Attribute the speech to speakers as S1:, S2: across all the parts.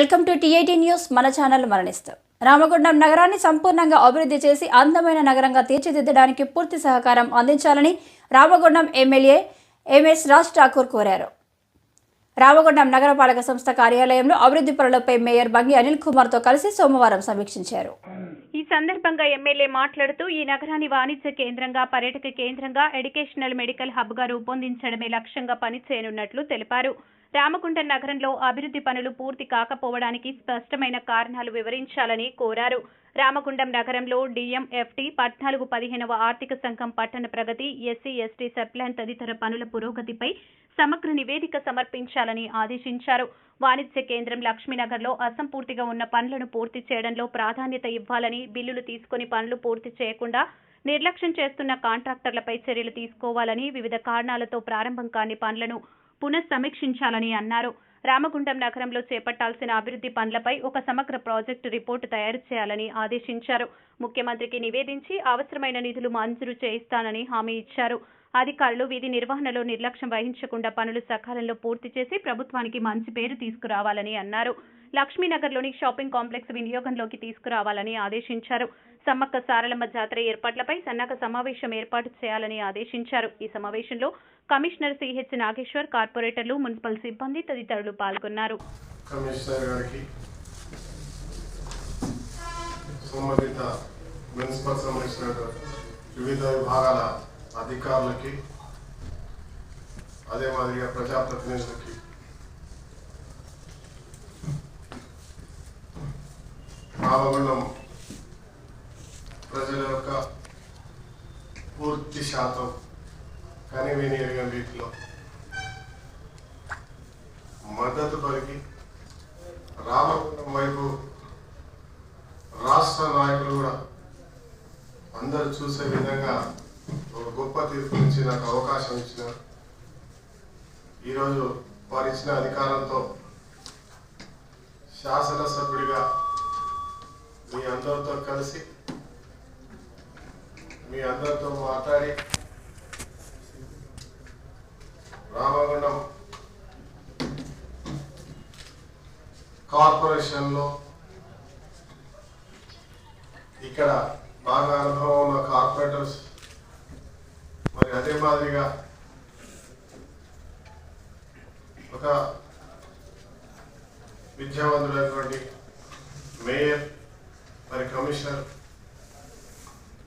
S1: Welcome to TIT news. మన channel మరణిస్తాం. Ramagundam నగరాన్ని సంపూర్ణంగా అభివృద్ధి చేసి అందమైన నగరంగా తీర్చిదిద్దడానికి పూర్తి సహకారం అందించాలని రామగుండం ఎమ్మెల్యే ఎంఎస్ రాజ్ ఠాకూర్ కోరారు. రామగుండం నగరపాలక సంస్థ కార్యాలయంలో అభివృద్ధి పనులపై మేయర్ బంగి అనిల్ కుమార్తో కలిసి సోమవారం సమీక్షించారు.
S2: ఈ సందర్భంగా ఎమ్మెల్యే మాట్లాడుతూ ఈ నగరాన్ని వాణిజ్య కేంద్రంగా, పర్యాటక కేంద్రంగా, ఎడ్యుకేషనల్ మెడికల్ హబ్గా రూపొందించడమే లక్ష్యంగా పనిచేయనున్నట్లు తెలిపారు. రామగుండం నగరంలో అభివృద్ధి పనులు పూర్తి కాకపోవడానికి స్పష్టమైన కారణాలు వివరించాలని కోరారు. రామగుండం నగరంలో డిఎంఎఫ్టీ 14-15వ ఆర్థిక సంఘం పట్టణ ప్రగతి, ఎస్సీ ఎస్టీ సబ్ప్లాన్ తదితర పనుల పురోగతిపై సమగ్ర నివేదిక సమర్పించాలని ఆదేశించారు. వాణిజ్య కేంద్రం లక్ష్మీనగర్లో అసంపూర్తిగా ఉన్న పనులను పూర్తి చేయడంలో ప్రాధాన్యత ఇవ్వాలని, బిల్లులు తీసుకుని పనులు పూర్తి చేయకుండా నిర్లక్ష్యం చేస్తున్న కాంట్రాక్టర్లపై చర్యలు తీసుకోవాలని, వివిధ కారణాలతో ప్రారంభం కాని పనులను పునఃసమీక్షించాలని అన్నారు. రామగుండం నగరంలో చేపట్టాల్సిన అభివృద్ధి పనులపై ఒక సమగ్ర ప్రాజెక్టు రిపోర్టు తయారు చేయాలని ఆదేశించారు. ముఖ్యమంత్రికి నివేదించి అవసరమైన నిధులు మంజూరు చేయిస్తానని హామీ ఇచ్చారు. అధికారులు విధి నిర్వహణలో నిర్లక్ష్యం వహించకుండా పనులు సకాలంలో పూర్తి చేసి ప్రభుత్వానికి మంచి పేరు తీసుకురావాలని అన్నారు. లక్ష్మీనగర్లోని షాపింగ్ కాంప్లెక్స్ వినియోగంలోకి తీసుకురావాలని ఆదేశించారు. సమ్మక్క సారలమ్మ జాతర ఏర్పాట్లపై సన్నాహక సమావేశం ఏర్పాటు చేయాలని ఆదేశించారు. ఈ సమావేశంలో కమిషనర్ సిహెచ్ నాగేశ్వర్, కార్పొరేటర్లు, మున్సిపల్ సిబ్బంది తదితరులు పాల్గొన్నారు.
S3: కమిషనర్ గారికి, సంబంధిత మున్సిపల్ కమిషనర్, వివిధ విభాగాల అధికారులకి, అదే మాదిరిగా ప్రజాప్రతినిధులకి, రామగుండం ప్రజల యొక్క పూర్తి శాతం కనివిని ఎరిగిన రీతిలో మద్దతు పలికి రామగుండం వైపు రాష్ట్ర నాయకులు కూడా అందరూ చూసే విధంగా ఒక గొప్ప తీర్పు నుంచి నాకు అవకాశం ఇచ్చినారు. ఈరోజు వారు ఇచ్చిన అధికారంతో శాసనసభ్యుడిగా మీ అందరితో కలిసి, మీ అందరితో మాట్లాడి రామగుండం కార్పొరేషన్లో ఇక్కడ బాగా అనుభవం ఉన్న కార్పొరేటర్స్, మరి అదే మాదిరిగా ఒక విద్యావంతుడైనటువంటి మేయర్, మరి కమిషనర్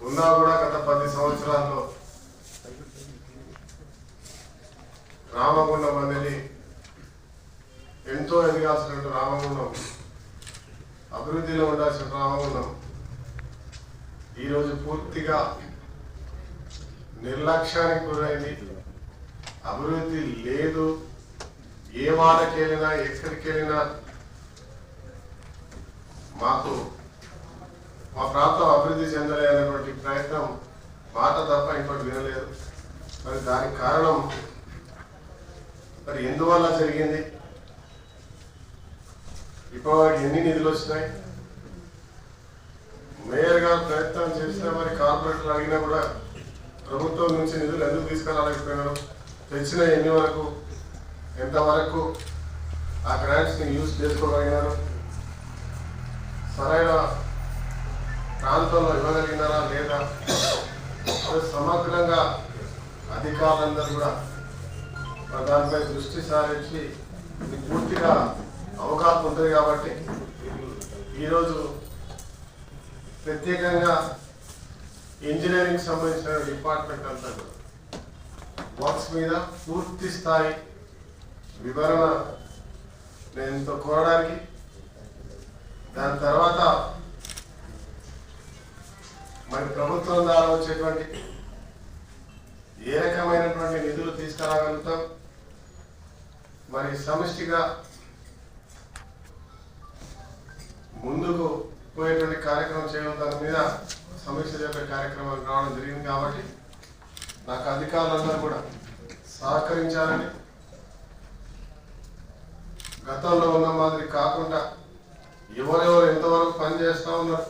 S3: ఉన్నా కూడా గత 10 సంవత్సరాల్లో రామగుండం అనేది ఎంతో ఎదగాల్సిన రామగుండం, అభివృద్ధిలో ఉండాల్సిన రామగుండం ఈరోజు పూర్తిగా నిర్లక్ష్యానికి గురైంది. అభివృద్ధి లేదు. ఏ వాడకి వెళ్ళినా, ఎక్కడికి వెళ్ళినా మాకు మా ప్రాంతం అభివృద్ధి చెందలేనటువంటి ప్రయత్నం మాట తప్ప ఇంకోటి వినలేదు. మరి దానికి కారణం మరి ఎందువల్ల జరిగింది, ఇప్పటివరకు ఎన్ని నిధులు వచ్చినాయి, మేయర్ గారు ప్రయత్నం చేసినా, మరి కార్పొరేటర్లు అడిగినా కూడా ప్రభుత్వం నుంచి నిధులు ఎందుకు తీసుకురాలేకపోయినారు, తెచ్చిన ఎన్ని వరకు, ఎంతవరకు ఆ గ్రాంట్స్ని యూజ్ చేసుకోగలిగినారు, సరైన ప్రాంతంలో ఇవ్వగలిగినారా లేదా, సమగ్రంగా అధికారులందరూ కూడా దానిపై దృష్టి సారించి పూర్తిగా అవకాశం ఉంటుంది. కాబట్టి ఈరోజు ప్రత్యేకంగా ఇంజనీరింగ్ సంబంధించిన డిపార్ట్మెంట్ అంతా వర్క్స్ మీద పూర్తి స్థాయి వివరణ నేను కోరడానికి, దాని తర్వాత మరి ప్రభుత్వం ద్వారా వచ్చేటువంటి ఏ రకమైనటువంటి నిధులు తీసుకురాగలుగుతాం, మరి సమిష్టిగా ముందుకు పోయేటువంటి కార్యక్రమం చేయడం, దాని మీద సమీక్ష చేసే కార్యక్రమాలు రావడం జరిగింది. కాబట్టి నాకు అధికారులందరూ కూడా సహకరించాలని, గతంలో ఉన్న మాదిరి కాకుండా ఎవరెవరు ఎంతవరకు పనిచేస్తూ ఉన్నారు,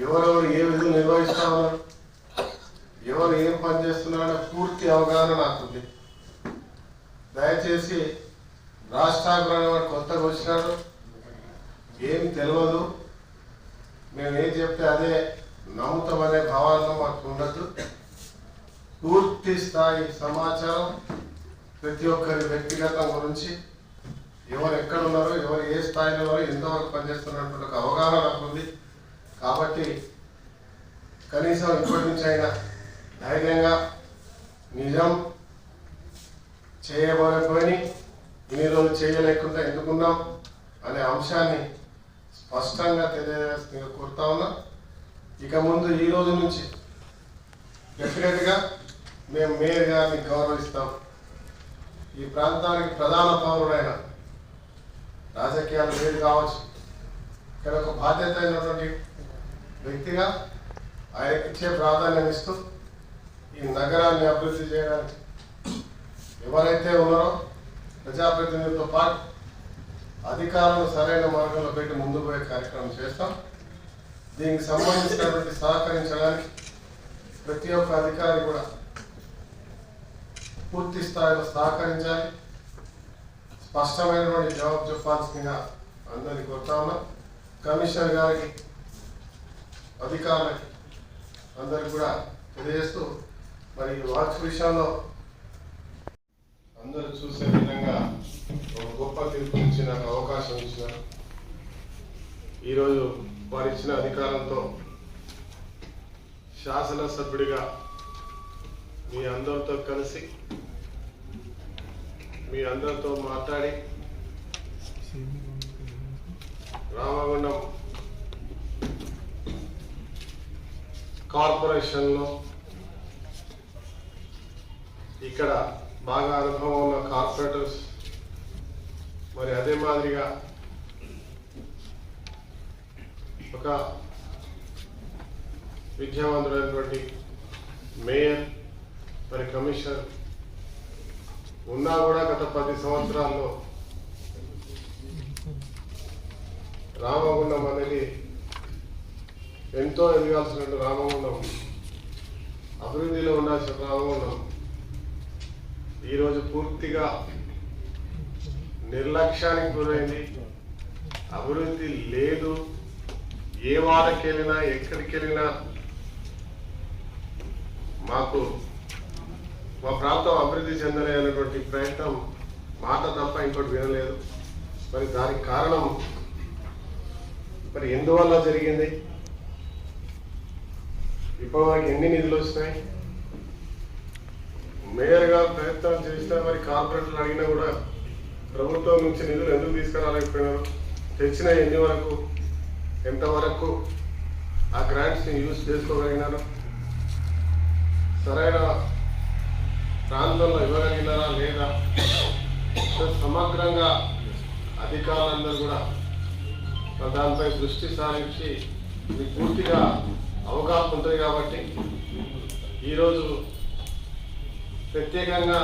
S3: ఎవరెవరు ఏ విధులు నిర్వహిస్తూ ఉన్నారు, ఎవరు ఏం పనిచేస్తున్నారనే పూర్తి అవగాహన నాకుంది. దయచేసి రాజ్ ఠాకూర్ అనేవాడు కొత్తగా వచ్చినాడు, ఏం తెలియదు, మేము ఏం చెప్తే అదే నమ్ముతామనే భావనలో మాకు ఉండదు. పూర్తి స్థాయి సమాచారం ప్రతి ఒక్కరి వ్యక్తిగతం గురించి, ఎవరు ఎక్కడ ఉన్నారో, ఎవరు ఏ స్థాయిలో ఉన్నారో, ఎంతవరకు పనిచేస్తున్నటువంటి ఒక అవగాహన నాకు ఉంది. కాబట్టి కనీసం ఇప్పటి నుంచి అయినా ధైర్యంగా నిజం చేయబోని ఇన్ని రోజులు చేయలేకుండా ఎందుకున్నాం అనే అంశాన్ని స్పష్టంగా తెలియజేస్తూ కోరుతా ఉన్నా. ఇక ముందు ఈ రోజు నుంచి డెఫినెట్గా మేము మేయర్ గారిని గౌరవిస్తాం. ఈ ప్రాంతానికి ప్రధాన పౌరుడైన, రాజకీయాలు లేదు కావచ్చు, ఇక్కడ ఒక బాధ్యత అయినటువంటి వ్యక్తిగా ఆయనకి ఇచ్చే ప్రాధాన్యం ఇస్తూ ఈ నగరాన్ని అభివృద్ధి చేయడానికి ఎవరైతే ఉన్నారో ప్రజాప్రతినిధులతో పాటు అధికారులను సరైన మార్గంలో పెట్టి ముందుకు పోయే కార్యక్రమం చేస్తాం. దీనికి సంబంధించినటువంటి సహకరించడానికి ప్రతి ఒక్క అధికారి కూడా పూర్తి స్థాయిలో సహకరించాలి. స్పష్టమైనటువంటి జవాబు చెప్పాల్సిందిగా అందరినీ కోరుతా ఉన్నాం. కమిషనర్ గారికి, అధికారులకి అందరికి కూడా తెలియజేస్తూ, మరి వాచ్ విషయంలో అందరూ చూసే విధంగా ఒక గొప్ప తీర్పు నుంచి నాకు అవకాశం ఇచ్చినారు. ఈరోజు వారు ఇచ్చిన అధికారంతో శాసనసభ్యుడిగా మీ అందరితో కలిసి, మీ అందరితో మాట్లాడి రామగుండం కార్పొరేషన్లో ఇక్కడ బాగా అనుభవం ఉన్న కార్పొరేటర్స్, మరి అదే మాదిరిగా ఒక విద్యావంతుడైనటువంటి మేయర్, మరి కమిషనర్ ఉన్నా కూడా గత 10 సంవత్సరాల్లో రామగుండం అనేది ఎంతో ఎదగాల్సిన రామగుండం, అభివృద్ధిలో ఉండాల్సిన రామగుండం ఈరోజు పూర్తిగా నిర్లక్ష్యానికి గురైంది. అభివృద్ధి లేదు. ఏ వారికి వెళ్ళినా, ఎక్కడికి వెళ్ళినా మాకు మా ప్రాంతం అభివృద్ధి చెందలే అనేటువంటి ప్రయత్నం మాట తప్ప ఇంకోటి వినలేదు. మరి దానికి కారణం మరి ఎందువల్ల జరిగింది? ఇప్పుడు మనకి ఎన్ని నిధులు వచ్చినాయి? మేయర్ గారు ప్రయత్నం చేసినా, మరి కార్పొరేటర్లు అడిగినా కూడా ప్రభుత్వం నుంచి నిధులు ఎందుకు తీసుకురాలేకపోయినారు? తెచ్చిన ఎన్ని వరకు, ఎంతవరకు ఆ గ్రాంట్స్ని యూజ్ చేసుకోగలిగినారు? సరైన ప్రాంతంలో ఇవ్వగలిగినారా లేదా? సమగ్రంగా అధికారులందరూ కూడా దానిపై దృష్టి సారించి మీకు పూర్తిగా అవగాహన ఉంటుంది. కాబట్టి ఈరోజు ప్రత్యేకంగా